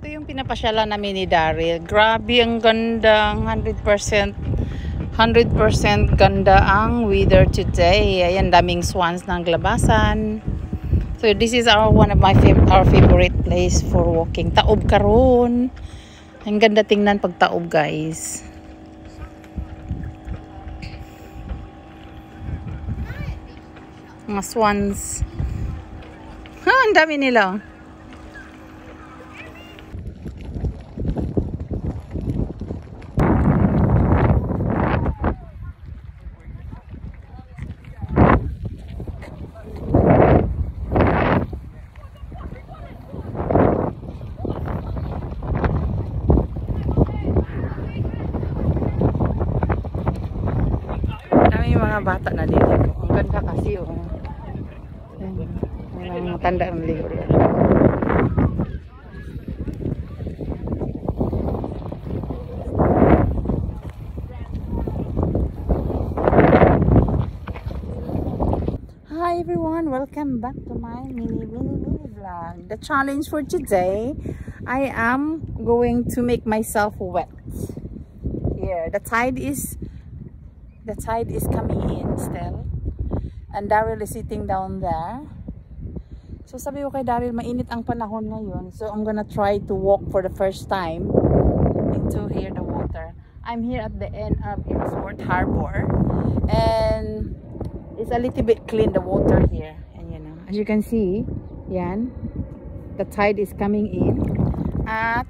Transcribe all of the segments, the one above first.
Ito yung pinapasyalan namin ni Daryl. Grabe, ang ganda. 100% ganda ang weather today. Ayan, daming swans ng glabasan. So this is one of our favorite place for walking. Taob karon. Ang ganda tingnan pag taob, guys. Mga swans. Ha, ang dami nila. Yung mga bata na dito. Ang ganda kasi oh. Walang matanda ang ligo. Hi everyone, welcome back to my mini vlog. The challenge for today, I am going to make myself wet. Here, the tide is coming in still, and Daryl is sitting down there. So sabi ko kay Daryl, mainit ang panahon ngayon, so I'm gonna try to walk for the first time into here the water. I'm here at the end of Innsmouth Harbor, and it's a little bit clean, the water here, and you know, as you can see, yan, the tide is coming in, at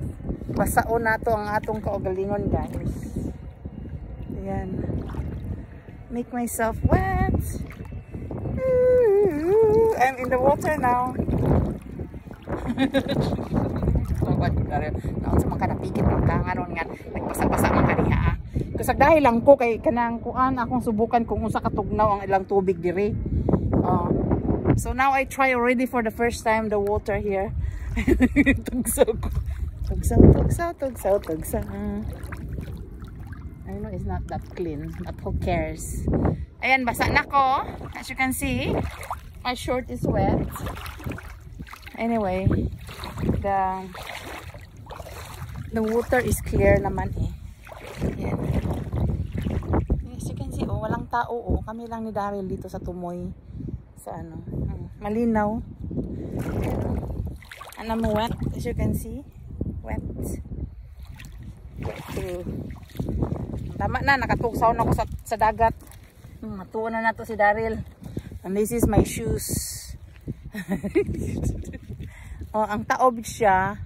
basaon nato ang atong kaugalingon, guys. Yan. Make myself wet. I'm in the water now. Naon sa mga kanapikit ng kangaron nga nagbasa-basa man kaniha. Kusag dahil lang ko kay kanang kuan akong subukan kung unsa katugnaw ang ilang tubig diri. So now I try already for the first time the water here. Tugsaw. I know it's not that clean, but who cares? Ayan, basa na ko. As you can see, my shirt is wet. Anyway, the water is clear naman eh. Ayan. As you can see, oh, walang tao oh. Kami lang ni Daryl dito sa tumoy. Sa ano, malinaw. Ano mo wet? As you can see, wet. Tama na, nakatugsaw na ako sa dagat. Matuwa na nato si Daryl. And this is my shoes. Oh, ang taob siya.